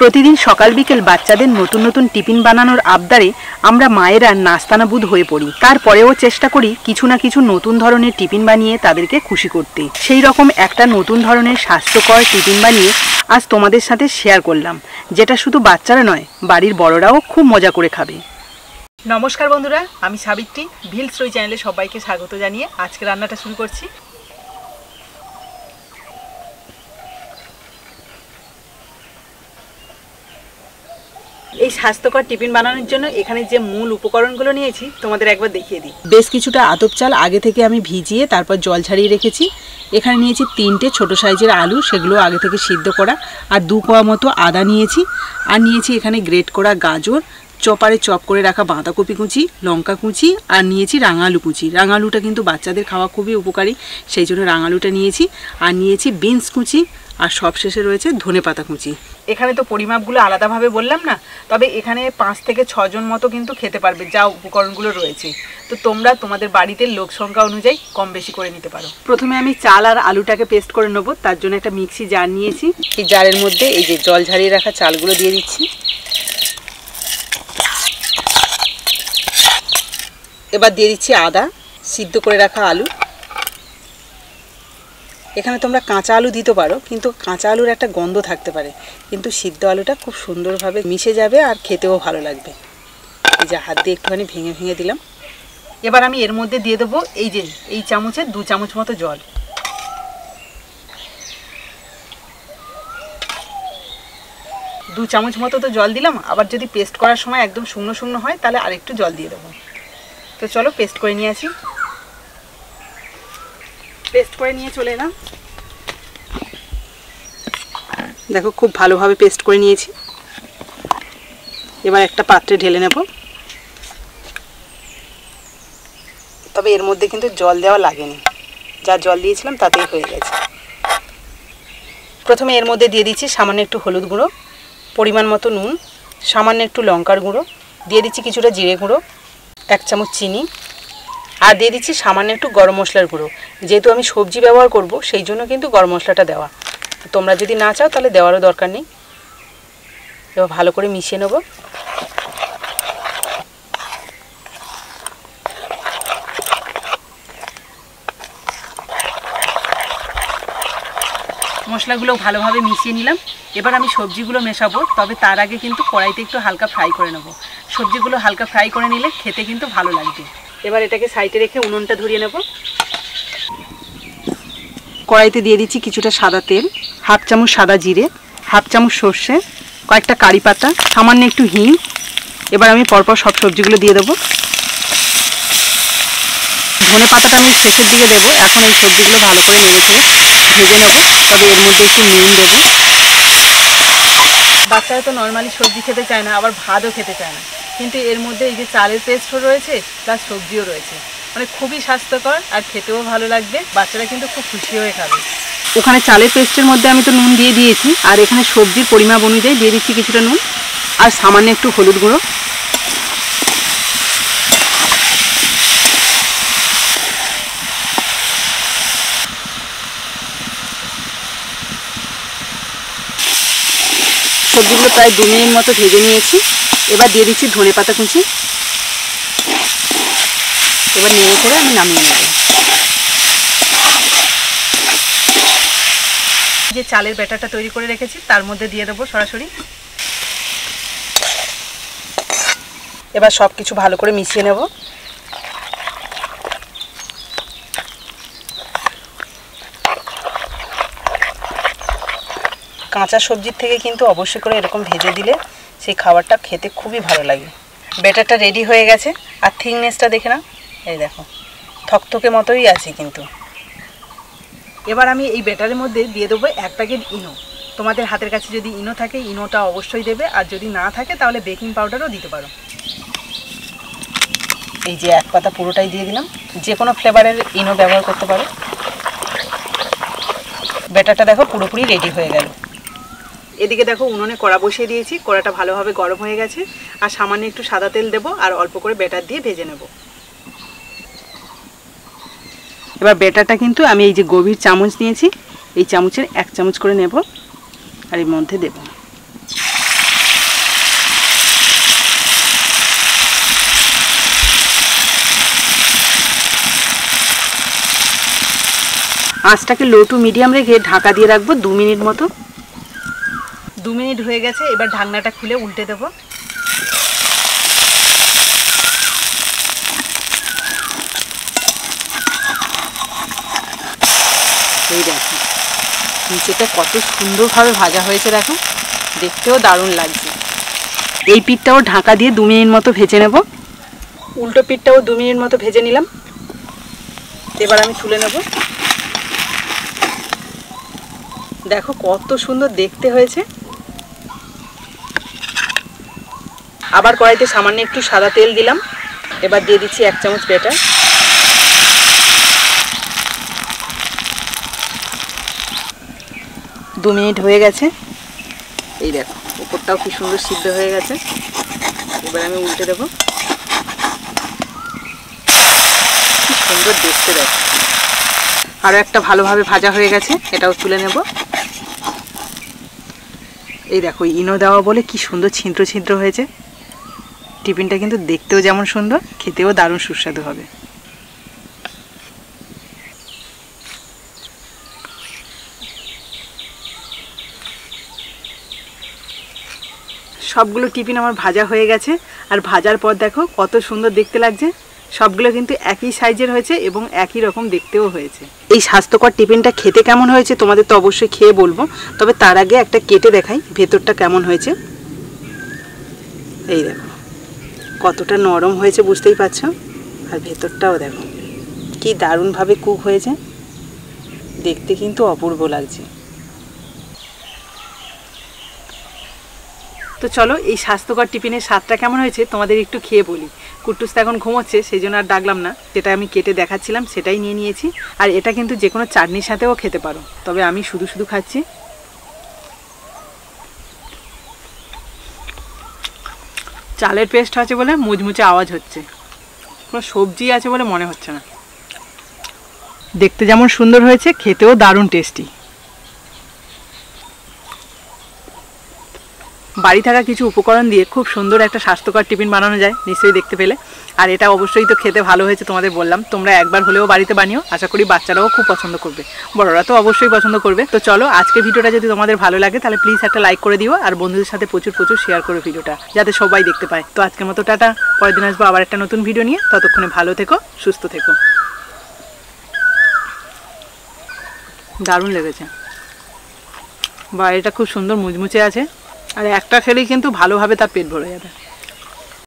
প্রতিদিন সকাল বিকেল বাচ্চাদের নতুন নতুন টিফিন বানানোর আবদারে আমরা মায়েরা নাস্তানাবুদ হয়ে পড়ি। তারপরেও চেষ্টা করি কিছু না কিছু নতুন ধরনের টিফিন বানিয়ে তাদেরকে খুশি করতে। সেই রকম একটা নতুন ধরনের স্বাস্থ্যকর টিফিন বানিয়ে আজ তোমাদের সাথে শেয়ার করলাম, যেটা শুধু বাচ্চারা নয়, বাড়ির বড়রাও খুব মজা করে খাবে। নমস্কার বন্ধুরা, আমি সাবিত্রী, ভিলস রই চ্যানেলে সবাইকে স্বাগত জানিয়ে আজকে রান্নাটা শুরু করছি। এই স্বাস্থ্যকর টিফিন বানানোর জন্য এখানে যে মূল উপকরণগুলো নিয়েছি তোমাদের একবার দেখিয়ে দিই। বেশ কিছুটা আতপ চাল আগে থেকে আমি ভিজিয়ে তারপর জল ছাড়িয়ে রেখেছি। এখানে নিয়েছি 3টে ছোট সাইজের আলু, সেগুলো আগে থেকে সিদ্ধ করা, আর 2 কোয়া মতো আদা নিয়েছি। আর নিয়েছি এখানে গ্রেট করা গাজর, চপারে চপ করে রাখা বাঁধাকপি কুচি, লঙ্কা কুচি, আর নিয়েছি রাঙালু কুচি। রাঙালুটা কিন্তু বাচ্চাদের খাওয়া খুবই উপকারী, সেই জন্য রাঙালুটা নিয়েছি। আর নিয়েছি বিনস কুচি, আর সবশেষে রয়েছে ধনেপাতা কুচি। এখানে তো পরিমাপগুলো আলাদাভাবে বললাম না, তবে এখানে 5 থেকে 6 জন মতো কিন্তু খেতে পারবে যা উপকরণগুলো রয়েছে। তো তোমরা তোমাদের বাড়িতে লোক সংখ্যা অনুযায়ী কম বেশি করে নিতে পারো। প্রথমে আমি চাল আর আলুটাকে পেস্ট করে নেবো, তার জন্য একটা মিক্সি জার নিয়েছি। এই জারের মধ্যে এই যে জল ঝারিয়ে রাখা চালগুলো দিয়ে দিচ্ছি। এবার দিয়ে দিচ্ছি আদা, সিদ্ধ করে রাখা আলু। এখানে তোমরা কাঁচা আলু দিতে পারো, কিন্তু কাঁচা আলুর একটা গন্ধ থাকতে পারে, কিন্তু সিদ্ধ আলুটা খুব সুন্দরভাবে মিশে যাবে আর খেতেও ভালো লাগবে। এই যে হাত দিয়ে একটুখানি ভেঙে ভেঙে দিলাম। এবার আমি এর মধ্যে দিয়ে দেবো এই চামচের 2 চামচ মতো জল। দু চামচ মতো তো জল দিলাম, আবার যদি পেস্ট করার সময় একদম শুকনো শুকনো হয় তাহলে আরেকটু জল দিয়ে দেবো। তো চলো পেস্ট করে নিয়ে আসি। পেস্ট করে নিয়ে চলে এলাম। দেখো খুব ভালোভাবে পেস্ট করে নিয়েছি। এবার একটা পাত্রে ঢেলে নেব। তবে এর মধ্যে কিন্তু জল দেওয়া লাগেনি, যা জল দিয়েছিলাম তাতেই হয়ে গেছে। প্রথমে এর মধ্যে দিয়ে দিচ্ছি সামান্য একটু হলুদ গুঁড়ো, পরিমাণ মতো নুন, সামান্য একটু লঙ্কার গুঁড়ো, দিয়ে দিচ্ছি কিছুটা জিরে গুঁড়ো, 1 চামচ চিনি, আর দিয়ে দিচ্ছি সামান্য একটু গরম মশলার গুঁড়ো। যেহেতু আমি সবজি ব্যবহার করব সেই জন্য কিন্তু গরম মশলাটা দেওয়া। তোমরা যদি না চাও তাহলে দেওয়ারও দরকার নেই। এবার ভালো করে মিশিয়ে নেব। মশলাগুলো ভালোভাবে মিশিয়ে নিলাম। এবার আমি সবজিগুলো মেশাবো, তবে তার আগে কিন্তু কড়াইতে একটু হালকা ফ্রাই করে নেব। সবজিগুলো হালকা ফ্রাই করে নিলে খেতে কিন্তু ভালো লাগবে। এবার এটাকে সাইডে রেখে উনুনটা ধরিয়ে নেব। কড়াইতে দিয়ে দিচ্ছি কিছুটা সাদা তেল, 1/2 চামচ সাদা জিরে, 1/2 চামচ সর্ষে, কয়েকটা কারি পাতা, সামান্য একটু হিং। এবার আমি পরপর সব সবজিগুলো দিয়ে দেবো। ধনে পাতাটা আমি শেষের দিকে দেবো। এখন এই সবজিগুলো ভালো করে নেড়ে চেড়ে ভেজে নেব, তবে এর মধ্যে একটু নুন দেবো। বাচ্চারা তো নর্মালি সবজি খেতে চায় না, আবার ভাতও খেতে চায় না, কিন্তু এর মধ্যে এই যে চালের পেস্টও রয়েছে প্লাস সবজিও রয়েছে, মানে খুবই স্বাস্থ্যকর আর খেতেও ভালো লাগবে। বাচ্চারা কিন্তু খুব খুশি হয়ে খাবে। ওখানে চালের পেস্টের মধ্যে আমি তো নুন দিয়ে দিয়েছি, আর এখানে সবজির পরিমাপ অনুযায়ী দিয়ে দিচ্ছি কিছুটা নুন আর সামান্য একটু হলুদ গুঁড়ো। সবজিগুলো প্রায় 2 মিনিট মতো ভেজে নিয়েছি। এবার দিয়ে দিচ্ছি ধনেপাতা কুচি। এবার নেড়ে চেড়ে আমি নামিয়ে নেব। যে চালের ব্যাটারটা তৈরি করে রেখেছি তার মধ্যে দিয়ে দেবো সরাসরি। এবার সব কিছু ভালো করে মিশিয়ে নেব। কাঁচা সবজির থেকে কিন্তু অবশ্যই করে এরকম ভেজে দিলে সেই খাবারটা খেতে খুবই ভালো লাগে। ব্যাটারটা রেডি হয়ে গেছে, আর থিকনেসটা দেখে না, এই দেখো থকথকে মতোই আছে কিন্তু। এবার আমি এই ব্যাটারের মধ্যে দিয়ে দেবো 1 প্যাকেট ইনো। তোমাদের হাতের কাছে যদি ইনো থাকে ইনোটা অবশ্যই দেবে, আর যদি না থাকে তাহলে বেকিং পাউডারও দিতে পারো। এই যে 1 পাতা পুরোটাই দিয়ে দিলাম, যে কোনো ফ্লেভারের ইনো ব্যবহার করতে পারো। ব্যাটারটা দেখো পুরোপুরি রেডি হয়ে গেল। এদিকে দেখো উনুনে কড়া বসিয়ে দিয়েছি, কড়াটা ভালোভাবে গরম হয়ে গেছে, আর সামান্য একটু সাদা তেল দেবো আর অল্প করে ব্যাটার দিয়ে ভেজে নেব। এবার ব্যাটারটা কিন্তু আমি এই যে গভীর চামচ নিয়েছি, এই চামচের 1 চামচ করে নেব আর এর মধ্যে দেব। আঁচটাকে লো টু মিডিয়াম রেখে ঢাকা দিয়ে রাখবো 2 মিনিট মতো। 2 মিনিট হয়ে গেছে, এবার ঢাকনাটা খুলে উল্টে দেবো। এই দেখো নিচেটা কত সুন্দরভাবে ভাজা হয়েছে, দেখো দেখতেও দারুণ লাগছে। এই পিঠটাও ঢাকা দিয়ে 2 মিনিট মতো ভেজে নেব। উল্টো পিঠটাও 2 মিনিট মতো ভেজে নিলাম। এবার আমি তুলে নেব। দেখো কত সুন্দর দেখতে হয়েছে। আবার কড়াইতে সামান্য একটু সাদা তেল দিলাম। এবার দিয়ে দিচ্ছি 1 চামচ ব্যাটার। দু মিনিট হয়ে গেছে, এই দেখো উপরটাও কি সুন্দর সিদ্ধ হয়ে গেছে। এবার আমি উল্টে দেবো। কি সুন্দর দেখতে দেখো। আরও একটা ভালোভাবে ভাজা হয়ে গেছে, এটাও তুলে নেব। এই দেখো ইনো দেওয়া বলে কি সুন্দর ছিদ্র ছিদ্র হয়েছে। টিফিনটা কিন্তু দেখতেও যেমন সুন্দর, খেতেও দারুণ সুস্বাদু হবে। সবগুলো টিফিন আমার ভাজা হয়ে গেছে, আর ভাজার পর দেখো কত সুন্দর দেখতে লাগছে। সবগুলো কিন্তু একই সাইজের হয়েছে এবং একই রকম দেখতেও হয়েছে। এই স্বাস্থ্যকর টিফিনটা খেতে কেমন হয়েছে তোমাদের তো অবশ্যই খেয়ে বলবো, তবে তার আগে একটা কেটে দেখাই ভেতরটা কেমন হয়েছে। এই দেখো কতটা নরম হয়েছে বুঝতেই পারছো, আর ভেতরটাও দেখো কি দারুণভাবে কুক হয়েছে, দেখতে কিন্তু অপূর্ব লাগছে। তো চলো এই স্বাস্থ্যকর টিফিনের স্বাদটা কেমন হয়েছে তোমাদের একটু খেয়ে বলি। কুট্টুস তো এখন ঘুমোচ্ছে, সেই জন্য আর ডাকলাম না। যেটা আমি কেটে দেখাচ্ছিলাম সেটাই নিয়ে নিয়েছি। আর এটা কিন্তু যে কোনো চাটনির সাথেও খেতে পারো, তবে আমি শুধু শুধু খাচ্ছি। চালের পেস্ট আছে বলে মুচমুচে আওয়াজ হচ্ছে, কোনো সবজি আছে বলে মনে হচ্ছে না। দেখতে যেমন সুন্দর হয়েছে, খেতেও দারুণ টেস্টি। বাড়ি থাকা কিছু উপকরণ দিয়ে খুব সুন্দর একটা স্বাস্থ্যকর টিফিন বানানো যায়, নিশ্চয়ই দেখতে পেলে। আর এটা অবশ্যই তো খেতে ভালো হয়েছে, তোমাদের বললাম। তোমরা একবার হলেও বাড়িতে বানিও, আশা করি বাচ্চারাও খুব পছন্দ করবে, বড়রা তো অবশ্যই পছন্দ করবে। তো চলো আজকে ভিডিওটা যদি তোমাদের ভালো লাগে তাহলে প্লিজ একটা লাইক করে দিও, আর বন্ধুদের সাথে প্রচুর প্রচুর শেয়ার করো ভিডিওটা, যাতে সবাই দেখতে পায়। তো আজকের মতো টাটা, পরের দিন আসবো আবার একটা নতুন ভিডিও নিয়ে। ততক্ষণে ভালো থেকো, সুস্থ থেকো। দারুণ লেগেছে, বা এটা খুব সুন্দর মুচমুচে আছে, আর একটা খেলেই কিন্তু ভালোভাবে তার পেট ভরে যাবে।